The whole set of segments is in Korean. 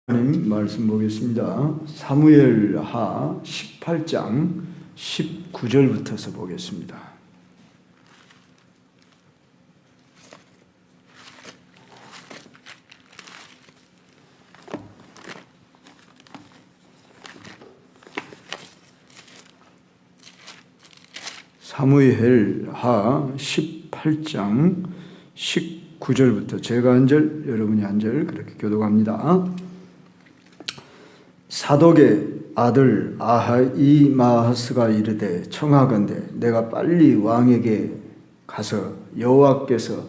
하나님 말씀 보겠습니다. 사무엘하 18장 19절부터서 보겠습니다. 사무엘하 18장 19절부터 제가 한 절, 여러분이 한 절 그렇게 교독합니다. 사독의 아들 아하이마하스가 이르되 청하건대 내가 빨리 왕에게 가서 여호와께서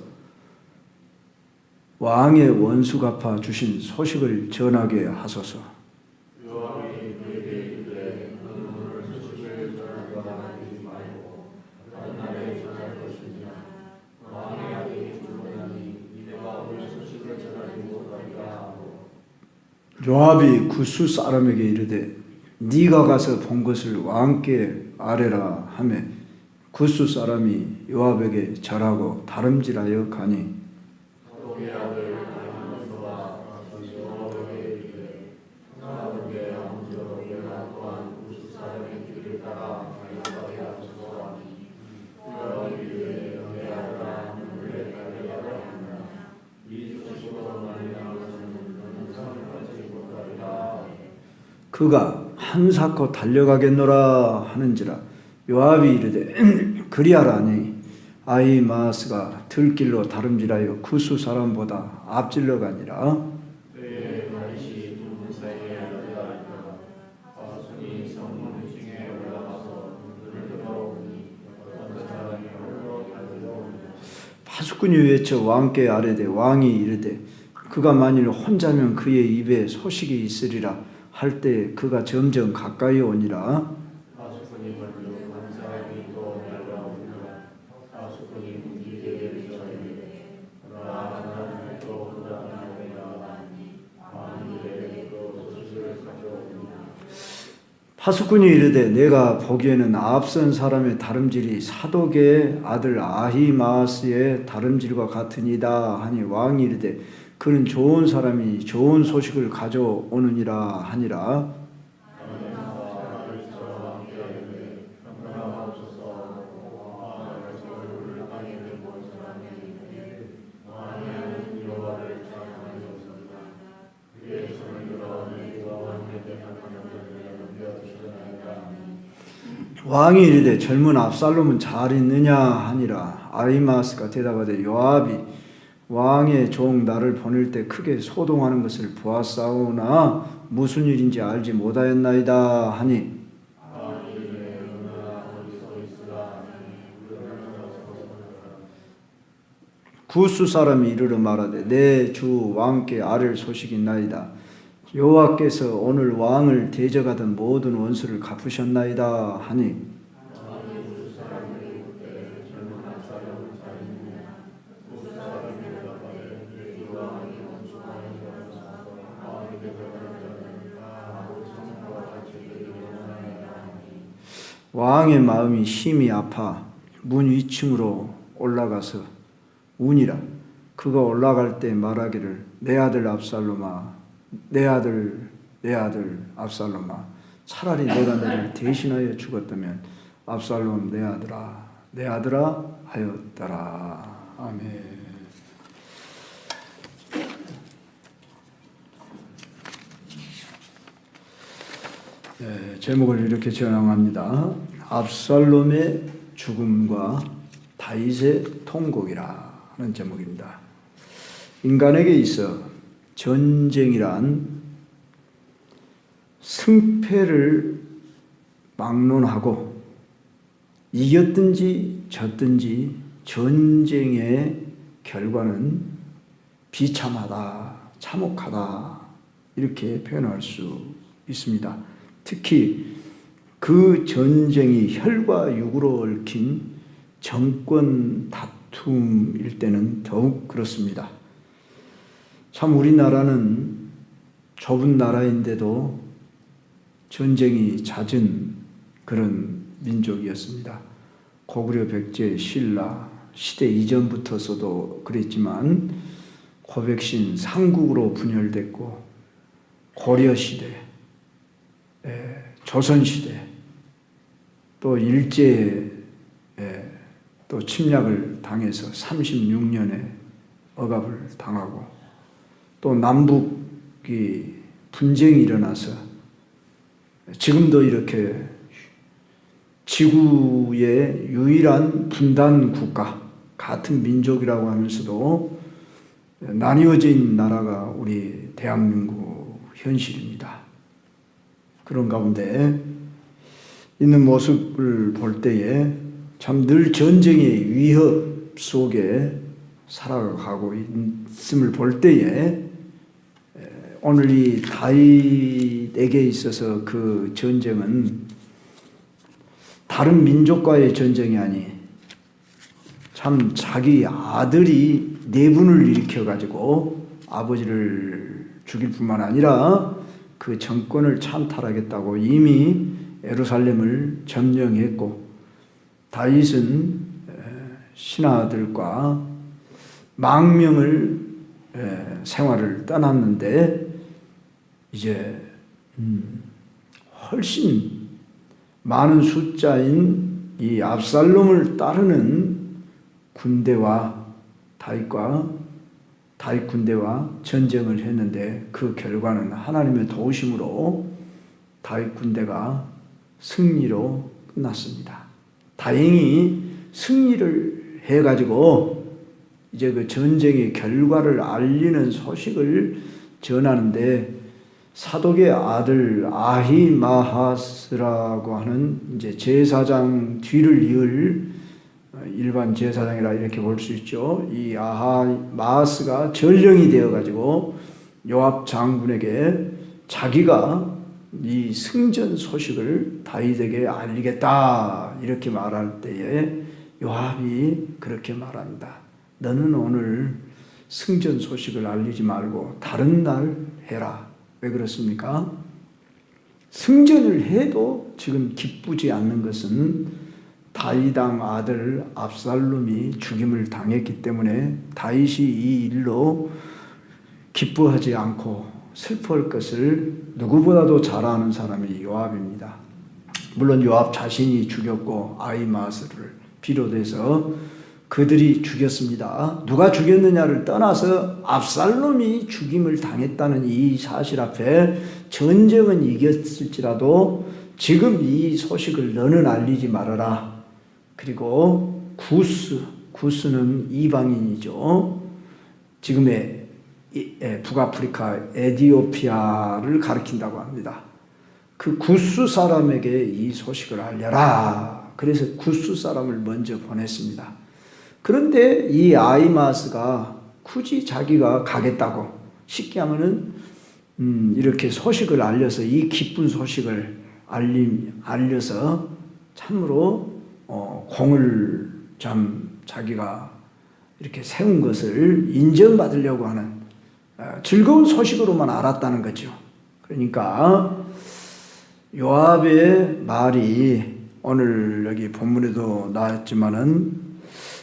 왕의 원수 갚아 주신 소식을 전하게 하소서. 요압이 굿수 사람에게 이르되 네가 가서 본 것을 왕께 아뢰라 하며 굿수 사람이 요압에게 절하고 다름질하여 가니 그가 한사코 달려가겠노라 하는지라 요압이 이르되 그리하라니 아히마스가 들길로 다름질하여 굿수 사람보다 앞질러 가니라. 파수꾼이 외쳐 왕께 아뢰되 왕이 이르되 그가 만일 혼자면 그의 입에 소식이 있으리라 할 때 그가 점점 가까이 오니라. 파수꾼이 이르되 내가 보기에는 앞선 사람의 다름질이 사독의 아들 아히마스의 다름질과 같으니이다 하니 왕이 이르되 그는 좋은 사람이 좋은 소식을 가져오느니라 하니라. 왕이 이르되 젊은 압살롬은 잘 있느냐 하니라. 아히마스가 대답하되 요압이 왕의 종 나를 보낼 때 크게 소동하는 것을 보았사오나 무슨 일인지 알지 못하였나이다 하니 굿수 사람이 이르러 말하되 내 주 왕께 아랠 소식이 있나이다. 여호와께서 오늘 왕을 대적하던 모든 원수를 갚으셨나이다 하니 왕의 마음이 심히 아파 문 위층으로 올라가서 우니라. 그가 올라갈 때 말하기를 내 아들 압살롬아 내 아들 압살롬아 차라리 내가 너를 대신하여 죽었다면 압살롬 내 아들아 하였더라. 아멘. 네, 제목을 이렇게 전함합니다. 압살롬의 죽음과 다윗의 통곡이라 하는 제목입니다. 인간에게 있어 전쟁이란 승패를 막론하고 이겼든지 졌든지 전쟁의 결과는 비참하다, 참혹하다 이렇게 표현할 수 있습니다. 특히 그 전쟁이 혈과 육으로 얽힌 정권 다툼일 때는 더욱 그렇습니다. 참 우리나라는 좁은 나라인데도 전쟁이 잦은 그런 민족이었습니다. 고구려 백제 신라 시대 이전부터서도 그랬지만 고백신 삼국으로 분열됐고 고려시대, 조선시대, 또 일제에 또 침략을 당해서 36년에 억압을 당하고, 또 남북이 분쟁이 일어나서 지금도 이렇게 지구의 유일한 분단 국가, 같은 민족이라고 하면서도 나뉘어진 나라가 우리 대한민국 현실입니다. 그런 가운데 있는 모습을 볼 때에 참 늘 전쟁의 위협 속에 살아가고 있음을 볼 때에 오늘 이 다윗에게 있어서 그 전쟁은 다른 민족과의 전쟁이 아니 참 자기 아들이 내분을 일으켜가지고 아버지를 죽일 뿐만 아니라 그 정권을 찬탈하겠다고 이미 예루살렘을 점령했고, 다윗은 신하들과 망명을 생활을 떠났는데 이제 훨씬 많은 숫자인 이 압살롬을 따르는 군대와 다윗 군대와 전쟁을 했는데, 그 결과는 하나님의 도우심으로 다윗 군대가 승리로 끝났습니다. 다행히 승리를 해가지고 이제 그 전쟁의 결과를 알리는 소식을 전하는데, 사독의 아들 아히마하스라고 하는 이제 제사장 뒤를 이을 일반 제사장이라 이렇게 볼 수 있죠. 이 아히마하스가 전령이 되어가지고 요압 장군에게 자기가 이 승전 소식을 다윗에게 알리겠다 이렇게 말할 때에 요압이 그렇게 말합니다. 너는 오늘 승전 소식을 알리지 말고 다른 날 해라. 왜 그렇습니까? 승전을 해도 지금 기쁘지 않는 것은 다윗왕 아들 압살롬이 죽임을 당했기 때문에 다윗이 이 일로 기뻐하지 않고 슬퍼할 것을 누구보다도 잘 아는 사람이 요압입니다. 물론 요압 자신이 죽였고 아히마스를 비롯해서 그들이 죽였습니다. 누가 죽였느냐를 떠나서 압살롬이 죽임을 당했다는 이 사실 앞에 전쟁은 이겼을지라도 지금 이 소식을 너는 알리지 말아라. 그리고 구스는 이방인이죠. 지금의 북아프리카 에티오피아를 가리킨다고 합니다. 그 구스 사람에게 이 소식을 알려라. 그래서 구스 사람을 먼저 보냈습니다. 그런데 이 아히마스가 굳이 자기가 가겠다고, 쉽게 하면은 이렇게 소식을 알려서, 이 기쁜 소식을 알려서 참으로 공을 자기가 이렇게 세운 것을 인정받으려고 하는 즐거운 소식으로만 알았다는 거죠. 그러니까 요압의 말이 오늘 여기 본문에도 나왔지만은,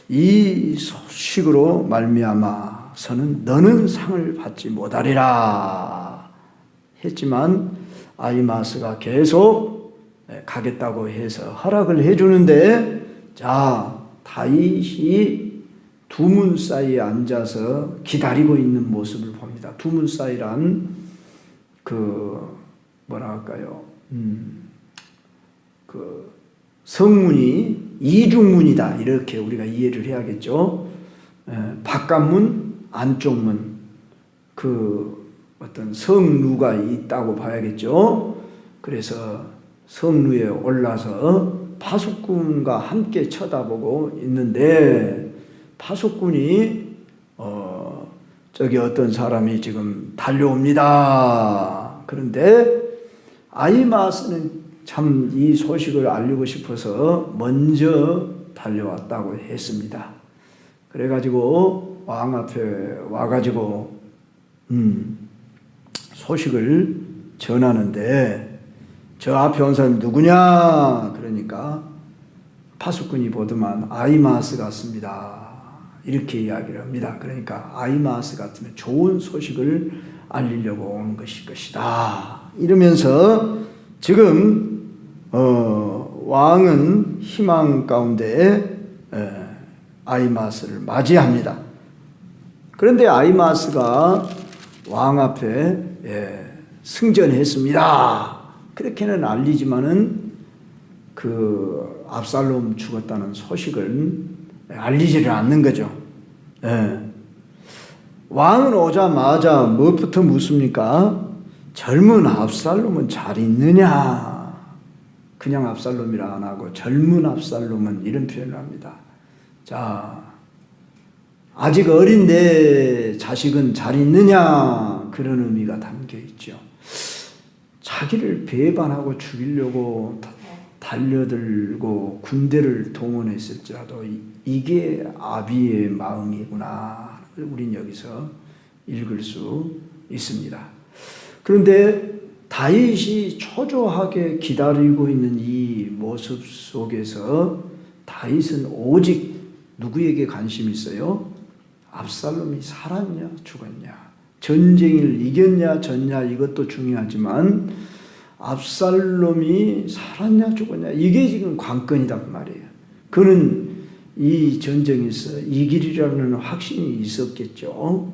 이 소식으로 말미암아서는 너는 상을 받지 못하리라 했지만 아히마스가 계속 가겠다고 해서 허락을 해주는데, 자, 다윗이 두문 사이에 앉아서 기다리고 있는 모습을 봅니다. 두문 사이란 그 성문이 이중문이다 이렇게 우리가 이해를 해야겠죠. 바깥문, 안쪽문, 그 어떤 성루가 있다고 봐야겠죠. 그래서 성루에 올라서 파수꾼과 함께 쳐다보고 있는데, 파수꾼이 저기 어떤 사람이 지금 달려옵니다. 그런데 아히마스는 참 이 소식을 알리고 싶어서 먼저 달려왔다고 했습니다. 그래가지고 왕 앞에 와가지고 소식을 전하는데, 저 앞에 온 사람이 누구냐? 그러니까 파수꾼이 보더만 아히마스 같습니다. 이렇게 이야기를 합니다. 그러니까 아히마스 같으면 좋은 소식을 알리려고 온 것일 것이다. 이러면서 지금 왕은 희망 가운데 아히마스를 맞이합니다. 그런데 아히마스가 왕 앞에 승전했습니다. 그렇게는 알리지만은 그 압살롬 죽었다는 소식을 알리지를 않는 거죠. 왕은 오자마자 무엇부터 묻습니까? 젊은 압살롬은 잘 있느냐? 그냥 압살롬이라 안 하고 젊은 압살롬은 이런 표현을 합니다. 자, 아직 어린 내 자식은 잘 있느냐? 그런 의미가 담겨 있죠. 자기를 배반하고 죽이려고 달려들고 군대를 동원했을지라도 이게 아비의 마음이구나. 우린 여기서 읽을 수 있습니다. 그런데 다윗이 초조하게 기다리고 있는 이 모습 속에서 다윗은 오직 누구에게 관심이 있어요? 압살롬이 살았냐 죽었냐, 전쟁을 이겼냐 졌냐, 이것도 중요하지만 압살롬이 살았냐 죽었냐, 이게 지금 관건이란 말이에요. 그는 이 전쟁에서 이기리라는 확신이 있었겠죠.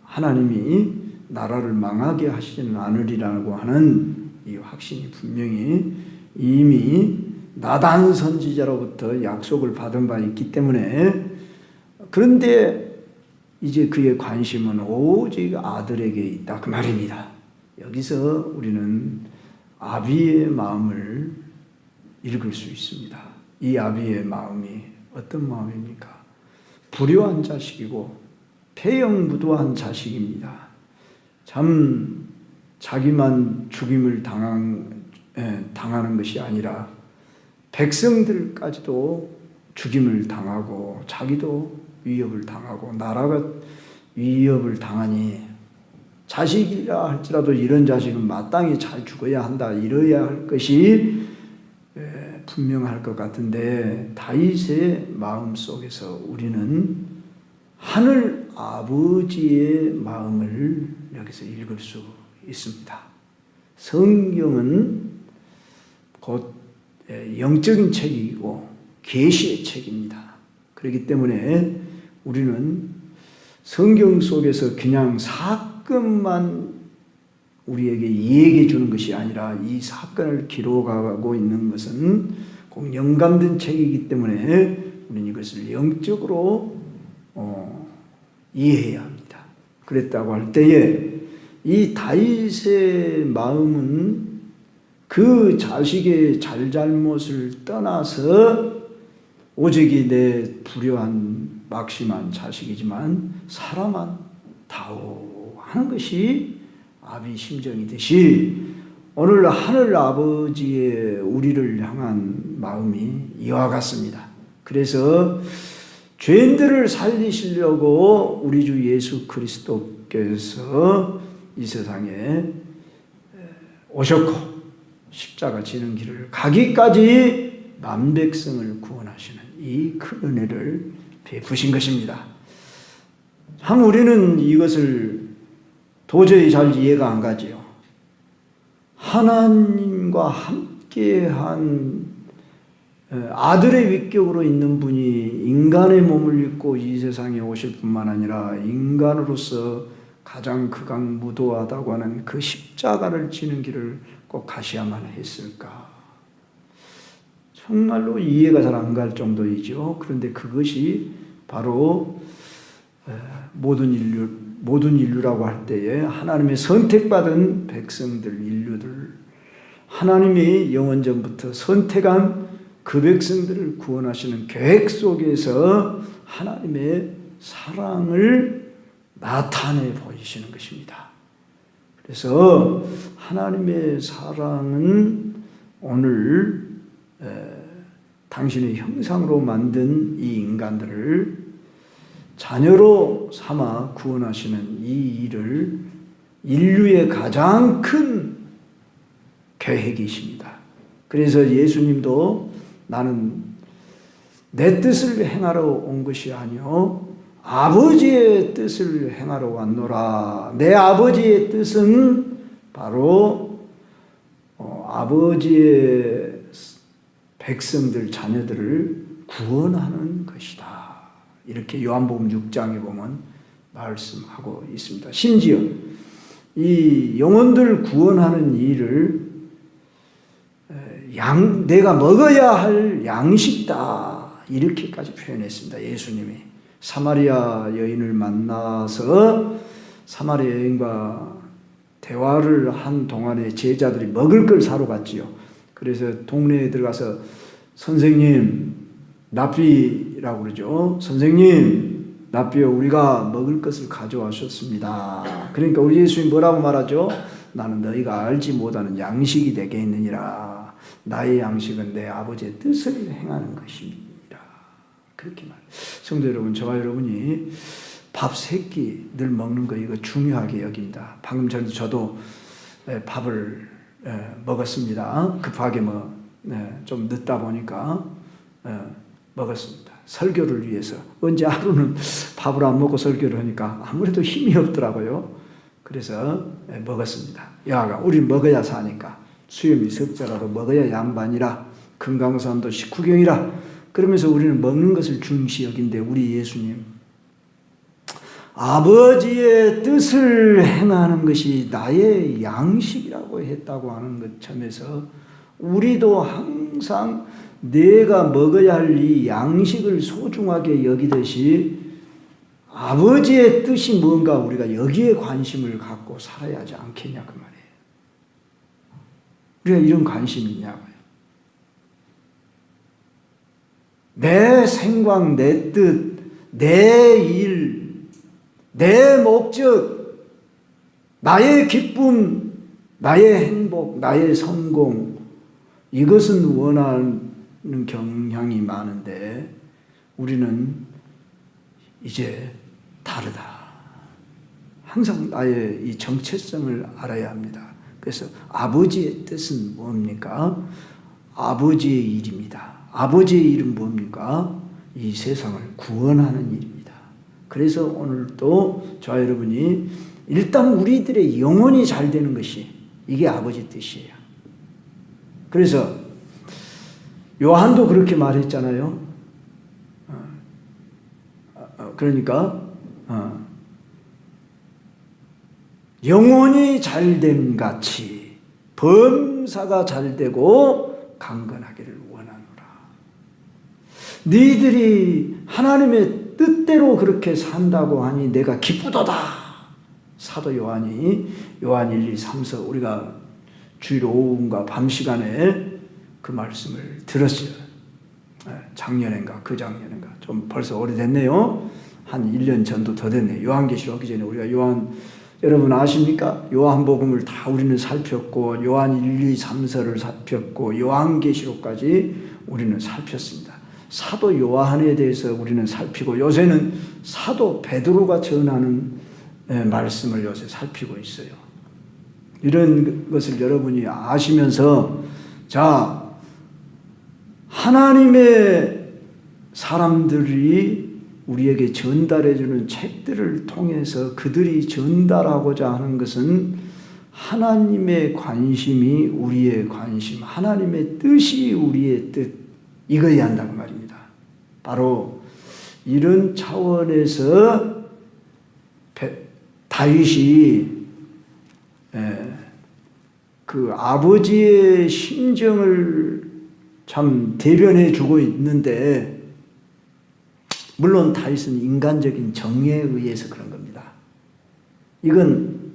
하나님이 나라를 망하게 하시지는 않으리라고 하는 이 확신이 분명히 이미 나단 선지자로부터 약속을 받은 바 있기 때문에, 그런데 이제 그의 관심은 오직 아들에게 있다 그 말입니다. 여기서 우리는 아비의 마음을 읽을 수 있습니다. 이 아비의 마음이 어떤 마음입니까? 불효한 자식이고 폐영무도한 자식입니다. 참 자기만 죽임을 당하는 것이 아니라 백성들까지도 죽임을 당하고 자기도 위협을 당하고 나라가 위협을 당하니 자식이라 할지라도 이런 자식은 마땅히 잘 죽어야 한다, 이래야 할 것이 분명할 것 같은데, 다윗의 마음속에서 우리는 하늘 아버지의 마음을 여기서 읽을 수 있습니다. 성경은 곧 영적인 책이고 계시의 책입니다. 그렇기 때문에 우리는 성경 속에서 그냥 사건만 우리에게 이야기해 주는 것이 아니라 이 사건을 기록하고 있는 것은 꼭 영감된 책이기 때문에 우리는 이것을 영적으로 이해해야 합니다. 그랬다고 할 때에 이 다윗의 마음은 그 자식의 잘잘못을 떠나서 오직이 내 불효한 막심한 자식이지만 살아만 다오 하는 것이 아비 심정이듯이 오늘 하늘 아버지의 우리를 향한 마음이 이와 같습니다. 그래서 죄인들을 살리시려고 우리 주 예수 그리스도께서 이 세상에 오셨고 십자가 지는 길을 가기까지 만백성을 구원하시는 이 큰 은혜를 베푸신 것입니다. 참 우리는 이것을 도저히 잘 이해가 안 가지요. 하나님과 함께한 아들의 위격으로 있는 분이 인간의 몸을 입고 이 세상에 오실 뿐만 아니라 인간으로서 가장 극악무도하다고 하는 그 십자가를 지는 길을 꼭 가셔야만 했을까? 정말로 이해가 잘 안 갈 정도이죠. 그런데 그것이 바로 모든 인류라고 할 때에 하나님의 선택받은 백성들, 인류들, 하나님이 영원전부터 선택한 그 백성들을 구원하시는 계획 속에서 하나님의 사랑을 나타내 보이시는 것입니다. 그래서 하나님의 사랑은 오늘 당신의 형상으로 만든 이 인간들을 자녀로 삼아 구원하시는 이 일을 인류의 가장 큰 계획이십니다. 그래서 예수님도 나는 내 뜻을 행하러 온 것이 아니요 아버지의 뜻을 행하러 왔노라. 내 아버지의 뜻은 바로 아버지의 백성들, 자녀들을 구원하는 것이다. 이렇게 요한복음 6장에 보면 말씀하고 있습니다. 심지어 이 영혼들 구원하는 일을 내가 먹어야 할 양식이다. 이렇게까지 표현했습니다. 예수님이 사마리아 여인을 만나서 사마리아 여인과 대화를 한 동안에 제자들이 먹을 걸 사러 갔지요. 그래서 동네에 들어가서 선생님, 랍비라고 그러죠. 선생님, 랍비요, 우리가 먹을 것을 가져왔었습니다. 그러니까 우리 예수님 뭐라고 말하죠? 나는 너희가 알지 못하는 양식이 내게 있느니라. 나의 양식은 내 아버지의 뜻을 행하는 것입니다. 그렇게 말해요. 성도 여러분, 저와 여러분이 밥 3끼 늘 먹는 거 이거 중요하게 여깁니다. 방금 전에 저도 밥을 먹었습니다. 급하게 좀 늦다 보니까 먹었습니다. 설교를 위해서. 언제 하루는 밥을 안 먹고 설교를 하니까 아무래도 힘이 없더라고요. 그래서 먹었습니다. 야가 우린 먹어야 사니까 수염이 석자라도 먹어야 양반이라 금강산도 식후경이라 그러면서 우리는 먹는 것을 중시 여긴데 우리 예수님 아버지의 뜻을 행하는 것이 나의 양식이라고 했다고 하는 것 점에서 우리도 항상 내가 먹어야 할 이 양식을 소중하게 여기듯이 아버지의 뜻이 뭔가 우리가 여기에 관심을 갖고 살아야 하지 않겠냐 그 말이에요. 우리가 이런 관심이 있냐고요. 내 생각, 내 뜻, 내 일, 내 목적, 나의 기쁨, 나의 행복, 나의 성공 이것은 원하는 경향이 많은데 우리는 이제 다르다. 항상 나의 이 정체성을 알아야 합니다. 그래서 아버지의 뜻은 뭡니까? 아버지의 일입니다. 아버지의 일은 뭡니까? 이 세상을 구원하는 일입니다. 그래서 오늘 또 저와 여러분이 일단 우리들의 영혼이 잘 되는 것이 이게 아버지 뜻이에요. 그래서 요한도 그렇게 말했잖아요. 그러니까 영혼이 잘됨 같이 범사가 잘되고 강건하기를 원하노라. 너희들이 하나님의 뜻대로 그렇게 산다고 하니 내가 기쁘도다. 사도 요한이 요한 1, 2, 3서 우리가 주일 오후인가 밤 시간에 그 말씀을 들었어요. 작년인가 그 작년인가 좀 벌써 오래됐네요. 한 1년 전도 더 됐네요. 요한계시록 하기 전에 우리가 요한 여러분 아십니까? 요한복음을 다 우리는 살폈고 요한 1, 2, 3서를 살폈고 요한계시록까지 우리는 살폈습니다. 사도 요한에 대해서 우리는 살피고 요새는 사도 베드로가 전하는 말씀을 요새 살피고 있어요. 이런 것을 여러분이 아시면서 자 하나님의 사람들이 우리에게 전달해주는 책들을 통해서 그들이 전달하고자 하는 것은 하나님의 관심이 우리의 관심, 하나님의 뜻이 우리의 뜻 이거야 한다고 말입니다. 바로 이런 차원에서 다윗이 그 아버지의 심정을 참 대변해 주고 있는데 물론 다윗은 인간적인 정의에 의해서 그런 겁니다. 이건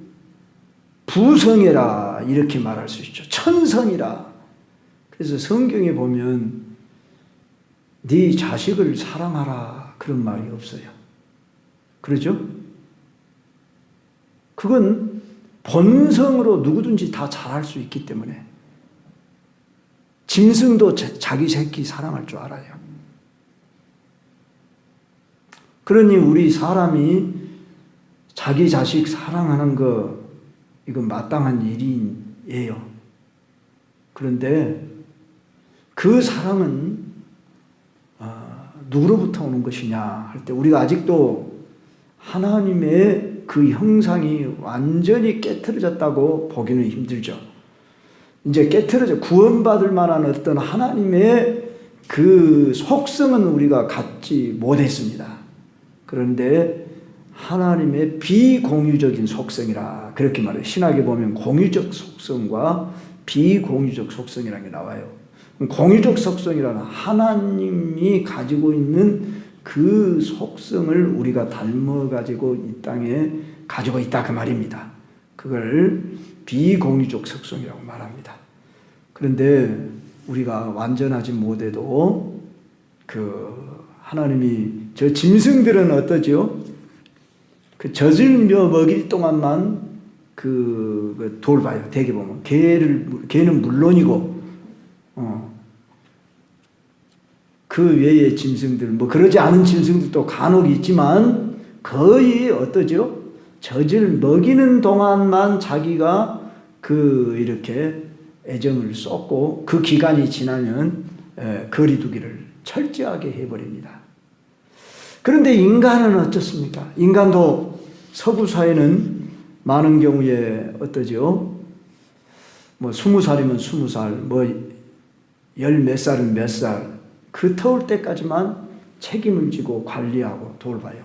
부성애라 이렇게 말할 수 있죠. 천성이라. 그래서 성경에 보면 네 자식을 사랑하라 그런 말이 없어요. 그러죠? 그건 본성으로 누구든지 다 잘할 수 있기 때문에 짐승도 자기 새끼 사랑할 줄 알아요. 그러니 우리 사람이 자기 자식 사랑하는 거 이건 마땅한 일이에요. 그런데 그 사랑은 누구로부터 오는 것이냐 할 때 우리가 아직도 하나님의 그 형상이 완전히 깨트려졌다고 보기는 힘들죠. 이제 구원받을 만한 어떤 하나님의 그 속성은 우리가 갖지 못했습니다. 그런데 하나님의 비공유적인 속성이라 그렇게 말해요. 신학에 보면 공유적 속성과 비공유적 속성이라는 게 나와요. 공유적 속성이라는 하나님이 가지고 있는 그 속성을 우리가 닮아가지고 이 땅에 가지고 있다 그 말입니다. 그걸 비공유적 속성이라고 말합니다. 그런데 우리가 완전하지 못해도 그 하나님이 저 짐승들은 어떠죠? 그 젖을 먹일 동안만 그 돌봐요. 대개 보면 개는 물론이고 그 외의 짐승들 뭐 그러지 않은 짐승들도 간혹 있지만 거의 어떠죠? 젖을 먹이는 동안만 자기가 그 이렇게 애정을 쏟고 그 기간이 지나면 거리두기를 철저하게 해버립니다. 그런데 인간은 어떻습니까? 인간도 서구 사회는 많은 경우에 어떠죠? 뭐 20살이면 20살, 뭐 열 몇 살은 몇 살, 그 터울 때까지만 책임을 지고 관리하고 돌봐요.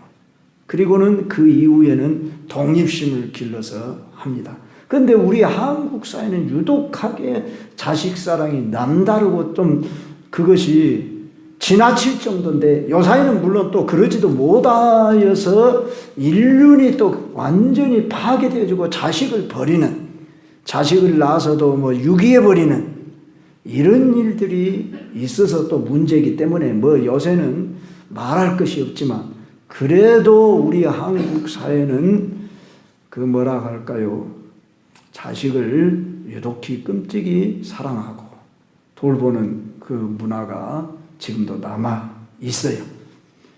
그리고는 그 이후에는 독립심을 길러서 합니다. 그런데 우리 한국 사회는 유독하게 자식 사랑이 남다르고 좀 그것이 지나칠 정도인데 요사이는 물론 또 그러지도 못하여서 인륜이 또 완전히 파괴되어지고 자식을 버리는, 자식을 낳아서도 뭐 유기해버리는 이런 일들이 있어서 또 문제이기 때문에 뭐 요새는 말할 것이 없지만 그래도 우리 한국 사회는 그 뭐라 할까요? 자식을 유독히 끔찍이 사랑하고 돌보는 그 문화가 지금도 남아 있어요.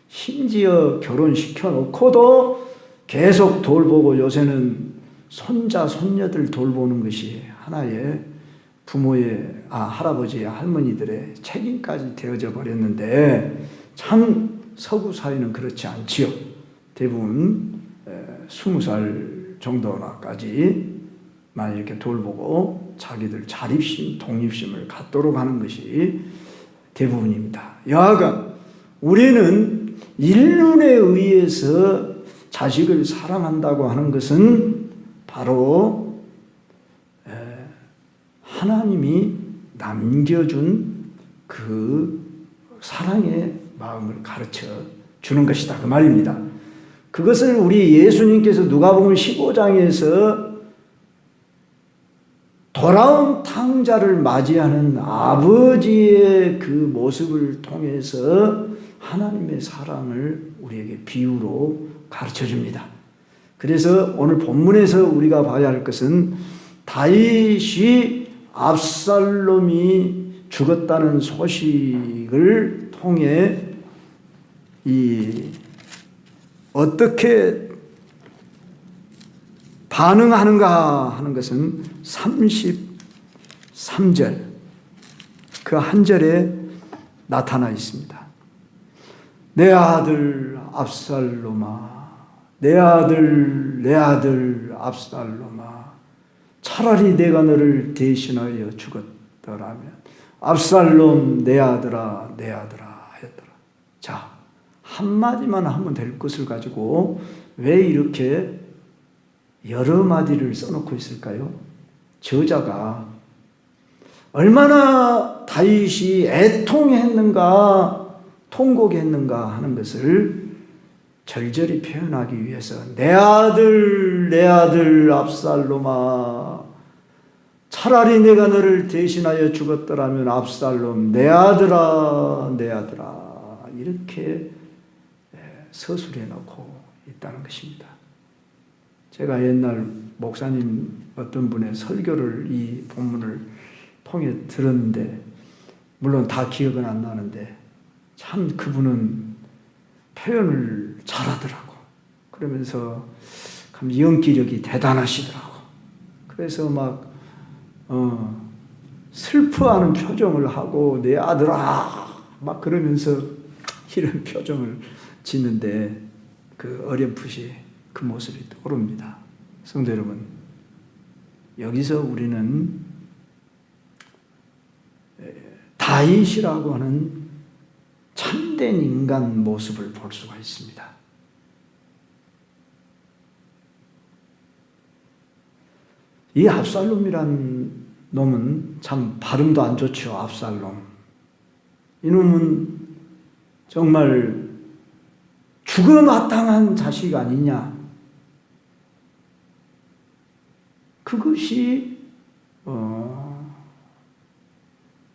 심지어 결혼시켜 놓고도 계속 돌보고 요새는 손자, 손녀들 돌보는 것이 하나의 부모의, 할아버지의, 할머니들의 책임까지 되어져 버렸는데 참 서구 사회는 그렇지 않지요. 대부분 20살 정도나까지만 이렇게 돌보고 자기들 자립심, 독립심을 갖도록 하는 것이 대부분입니다. 여하간 우리는 인륜에 의해서 자식을 사랑한다고 하는 것은 바로 하나님이 남겨준 그 사랑의 마음을 가르쳐 주는 것이다 그 말입니다. 그것을 우리 예수님께서 누가복음 15장에서 돌아온 탕자를 맞이하는 아버지의 그 모습을 통해서 하나님의 사랑을 우리에게 비유로 가르쳐 줍니다. 그래서 오늘 본문에서 우리가 봐야 할 것은 다윗이 압살롬이 죽었다는 소식을 통해 어떻게 반응하는가 하는 것은 33절 그 한 절에 나타나 있습니다. 내 아들 압살롬아, 내 아들 압살롬아, 차라리 내가 너를 대신하여 죽었더라면 압살롬 내 아들아 하였더라. 자, 한마디만 하면 될 것을 가지고 왜 이렇게 여러 마디를 써놓고 있을까요? 저자가 얼마나 다윗이 애통했는가 통곡했는가 하는 것을 절절히 표현하기 위해서 내 아들 압살롬아, 차라리 내가 너를 대신하여 죽었더라면 압살롬 내 아들아 이렇게 서술해 놓고 있다는 것입니다. 제가 옛날 목사님 어떤 분의 설교를 이 본문을 통해 들었는데 물론 다 기억은 안 나는데 참 그분은 표현을 잘하더라고. 그러면서 참 연기력이 대단하시더라고. 그래서 막 슬퍼하는 표정을 하고 내 아들아 막 그러면서 이런 표정을 짓는데 그 어렴풋이 그 모습이 떠오릅니다. 성도 여러분, 여기서 우리는 다윗이라고 하는 참된 인간 모습을 볼 수가 있습니다. 이 압살롬이란 놈은 참 발음도 안 좋죠. 압살롬. 이놈은 정말 죽어마땅한 자식 아니냐. 그것이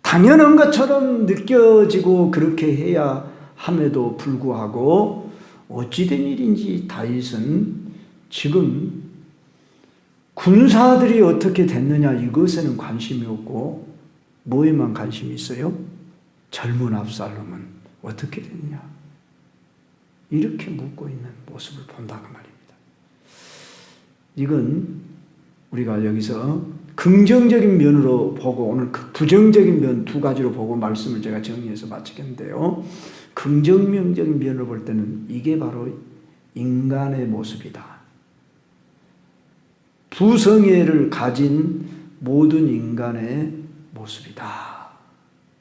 당연한 것처럼 느껴지고 그렇게 해야 함에도 불구하고 어찌된 일인지 다윗은 지금 군사들이 어떻게 됐느냐 이것에는 관심이 없고 뭐에만 관심이 있어요? 젊은 압살롬은 어떻게 됐냐 이렇게 묻고 있는 모습을 본다고 말입니다. 이건 우리가 여기서 긍정적인 면으로 보고 오늘 그 부정적인 면 두 가지로 보고 말씀을 제가 정리해서 마치겠는데요. 긍정적인 면으로 볼 때는 이게 바로 인간의 모습이다. 부성애를 가진 모든 인간의 모습이다.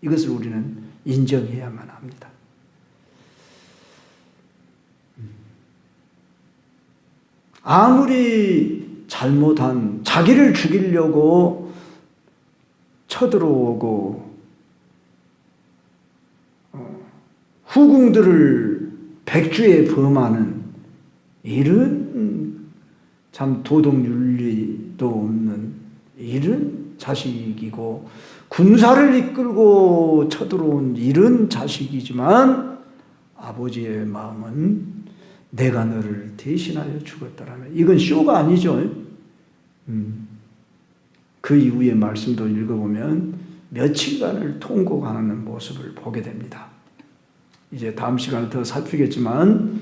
이것을 우리는 인정해야만 합니다. 아무리 잘못한 자기를 죽이려고 쳐들어오고 후궁들을 백주에 범하는 이런 참 도덕윤리도 없는 이런 자식이고 군사를 이끌고 쳐들어온 이런 자식이지만 아버지의 마음은 내가 너를 대신하여 죽었다라는 이건 쇼가 아니죠. 그 이후의 말씀도 읽어보면 며칠간을 통곡하는 모습을 보게 됩니다. 이제 다음 시간에 더 살피겠지만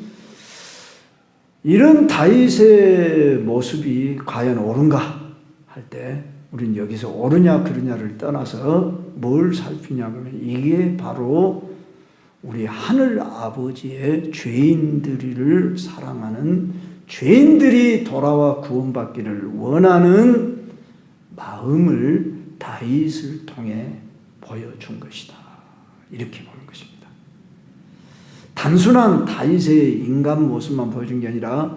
이런 다윗의 모습이 과연 옳은가 할 때 우리는 여기서 옳으냐 그르냐를 떠나서 뭘 살피냐 하면 이게 바로 우리 하늘 아버지의 죄인들을 사랑하는 죄인들이 돌아와 구원받기를 원하는 마음을 다윗을 통해 보여준 것이다. 이렇게 보는 것입니다. 단순한 다윗의 인간 모습만 보여준 게 아니라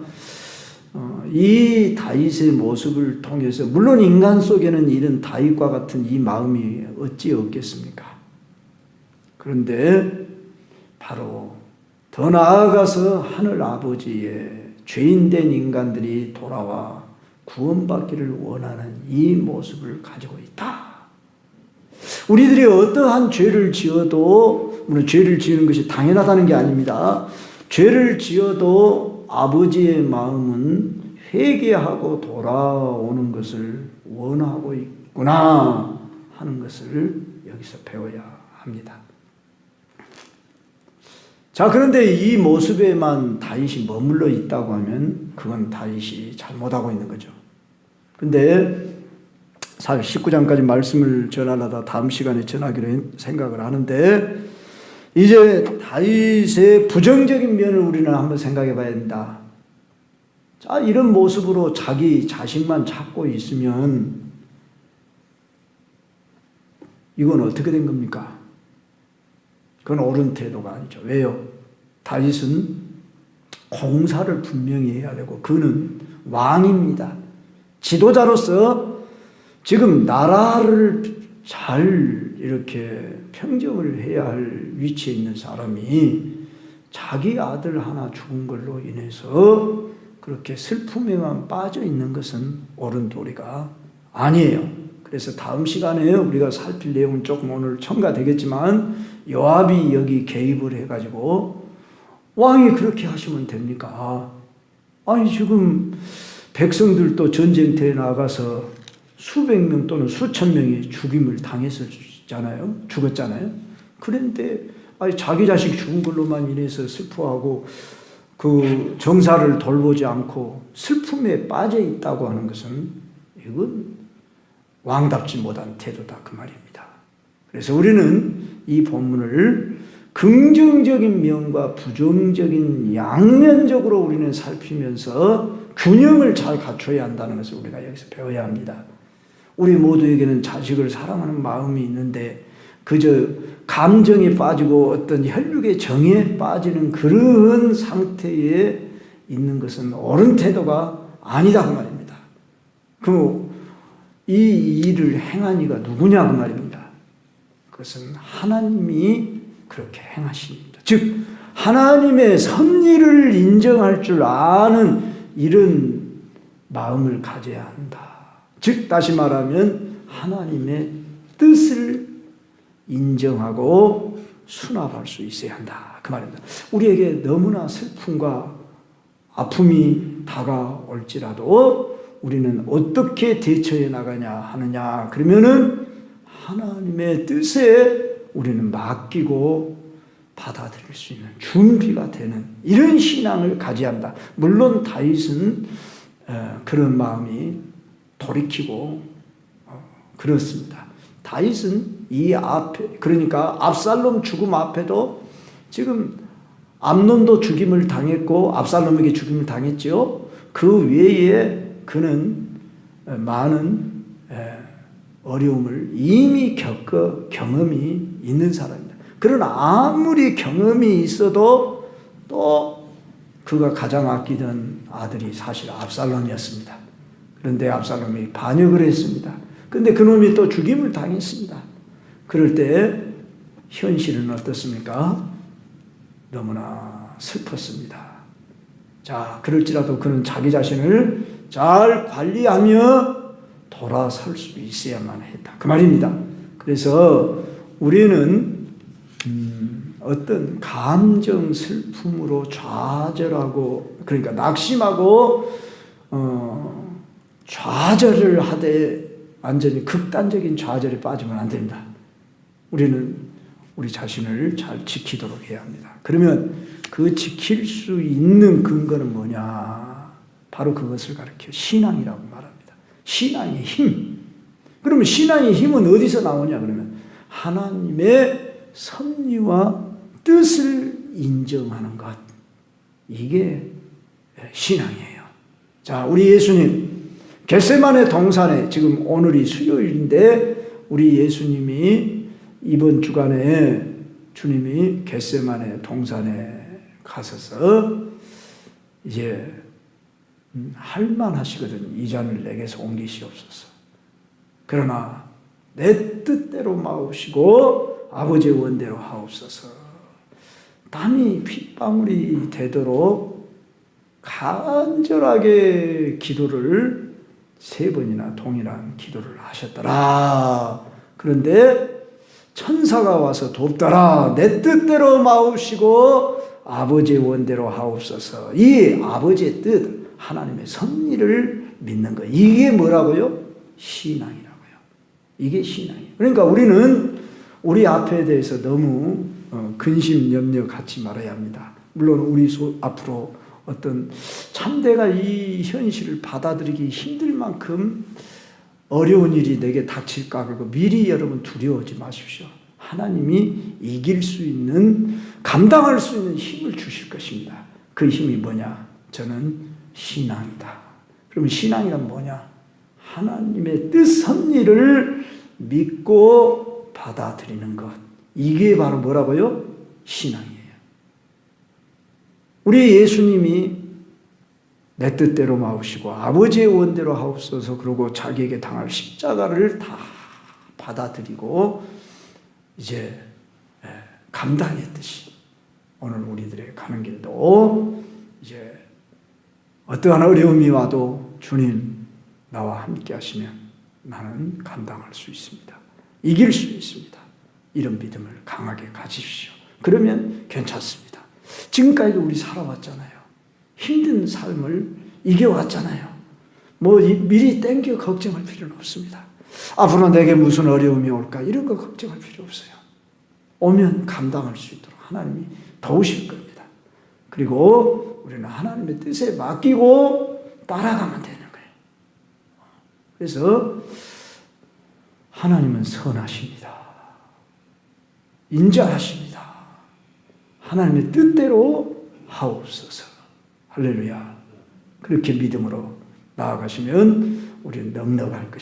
이 다윗의 모습을 통해서 물론 인간 속에는 이런 다윗과 같은 이 마음이 어찌 없겠습니까? 그런데 바로 더 나아가서 하늘 아버지의 죄인된 인간들이 돌아와 구원받기를 원하는 이 모습을 가지고 있다. 우리들이 어떠한 죄를 지어도 물론 죄를 지는 것이 당연하다는 게 아닙니다. 죄를 지어도 아버지의 마음은 회개하고 돌아오는 것을 원하고 있구나 하는 것을 여기서 배워야 합니다. 자, 그런데 이 모습에만 다윗이 머물러 있다고 하면 그건 다윗이 잘못하고 있는 거죠. 근데 19장까지 말씀을 전하려다 다음 시간에 전하기로 생각을 하는데 이제 다윗의 부정적인 면을 우리는 한번 생각해 봐야 된다. 자, 이런 모습으로 자기 자식만 찾고 있으면 이건 어떻게 된 겁니까? 그건 옳은 태도가 아니죠. 왜요? 다윗은 공사를 분명히 해야 되고 그는 왕입니다. 지도자로서 지금 나라를 잘 이렇게 평정을 해야 할 위치에 있는 사람이 자기 아들 하나 죽은 걸로 인해서 그렇게 슬픔에만 빠져 있는 것은 옳은 도리가 아니에요. 그래서 다음 시간에 우리가 살필 내용은 조금 오늘 첨가되겠지만 요압이 여기 개입을 해가지고 왕이 그렇게 하시면 됩니까? 아니 지금 백성들도 전쟁터에 나가서 수백 명 또는 수천 명이 죽임을 당했었잖아요. 죽었잖아요. 그런데 아니 자기 자식 죽은 걸로만 인해서 슬퍼하고 그 정사를 돌보지 않고 슬픔에 빠져 있다고 하는 것은 이건 왕답지 못한 태도다 그 말입니다. 그래서 우리는 이 본문을 긍정적인 면과 부정적인 양면적으로 우리는 살피면서 균형을 잘 갖춰야 한다는 것을 우리가 여기서 배워야 합니다. 우리 모두에게는 자식을 사랑하는 마음이 있는데 그저 감정에 빠지고 어떤 혈육의 정에 빠지는 그런 상태에 있는 것은 옳은 태도가 아니다 그 말입니다. 그럼 이 일을 행한 이가 누구냐 그 말입니다. 그것은 하나님이 그렇게 행하십니다. 즉 하나님의 섭리를 인정할 줄 아는 이런 마음을 가져야 한다. 즉 다시 말하면 하나님의 뜻을 인정하고 수납할 수 있어야 한다 그 말입니다. 우리에게 너무나 슬픔과 아픔이 다가올지라도 우리는 어떻게 대처해 나가냐 하느냐 그러면은 하나님의 뜻에 우리는 맡기고 받아들일 수 있는 준비가 되는 이런 신앙을 가져야 한다. 물론 다윗은 그런 마음이 돌이키고 그렇습니다. 다윗은 이 앞에 그러니까 압살롬 죽음 앞에도 지금 암논도 죽임을 당했고 압살롬에게 죽임을 당했죠. 그 외에 그는 많은 어려움을 이미 경험이 있는 사람입니다. 그러나 아무리 경험이 있어도 또 그가 가장 아끼던 아들이 사실 압살롬이었습니다. 그런데 압살롬이 반역을 했습니다. 그런데 그놈이 또 죽임을 당했습니다. 그럴 때 현실은 어떻습니까? 너무나 슬펐습니다. 자, 그럴지라도 그는 자기 자신을 잘 관리하며 돌아설 수 있어야만 했다. 그 말입니다. 그래서 우리는 어떤 감정 슬픔으로 좌절하고 그러니까 낙심하고 좌절을 하되 완전히 극단적인 좌절에 빠지면 안 됩니다. 우리는 우리 자신을 잘 지키도록 해야 합니다. 그러면 그 지킬 수 있는 근거는 뭐냐? 바로 그것을 가르쳐 신앙이라고 말합니다. 신앙의 힘. 그러면 신앙의 힘은 어디서 나오냐? 그러면 하나님의 섭리와 뜻을 인정하는 것. 이게 신앙이에요. 자, 우리 예수님 겟세마네 동산에 지금 오늘이 수요일인데 우리 예수님이 이번 주간에 주님이 겟세마네 동산에 가셔서 이제 할만하시거든. 이 잔을 내게서 옮기시옵소서. 그러나 내 뜻대로 마옵시고 아버지의 원대로 하옵소서. 땀이 핏방울이 되도록 간절하게 기도를 3번이나 동일한 기도를 하셨더라. 그런데 천사가 와서 돕더라. 내 뜻대로 마옵시고 아버지의 원대로 하옵소서. 이 아버지의 뜻, 하나님의 섭리를 믿는 거. 이게 뭐라고요? 신앙이라고요. 이게 신앙이에요. 그러니까 우리는 우리 앞에 대해서 너무 근심, 염려 갖지 말아야 합니다. 물론 우리 앞으로 어떤 참되가 이 현실을 받아들이기 힘들 만큼 어려운 일이 내게 닥칠까 그러고 미리 여러분 두려워하지 마십시오. 하나님이 이길 수 있는 감당할 수 있는 힘을 주실 것입니다. 그 힘이 뭐냐? 저는 신앙이다. 그러면 신앙이란 뭐냐? 하나님의 뜻 섭리를 믿고 받아들이는 것. 이게 바로 뭐라고요? 신앙이에요. 우리 예수님이 내 뜻대로 마옵시고 아버지의 원대로 하옵소서 그러고 자기에게 당할 십자가를 다 받아들이고 이제 감당했듯이 오늘 우리들의 가는 길도 이제 어떠한 어려움이 와도 주님 나와 함께 하시면 나는 감당할 수 있습니다. 이길 수 있습니다. 이런 믿음을 강하게 가지십시오. 그러면 괜찮습니다. 지금까지도 우리 살아왔잖아요. 힘든 삶을 이겨왔잖아요. 뭐 미리 땡겨 걱정할 필요는 없습니다. 앞으로 내게 무슨 어려움이 올까 이런 거 걱정할 필요 없어요. 오면 감당할 수 있도록 하나님이 도우실 겁니다. 그리고 우리는 하나님의 뜻에 맡기고 따라가면 되는 거예요. 그래서 하나님은 선하십니다. 인자하십니다. 하나님의 뜻대로 하옵소서. 할렐루야. 그렇게 믿음으로 나아가시면 우리는 넉넉할 것입니다.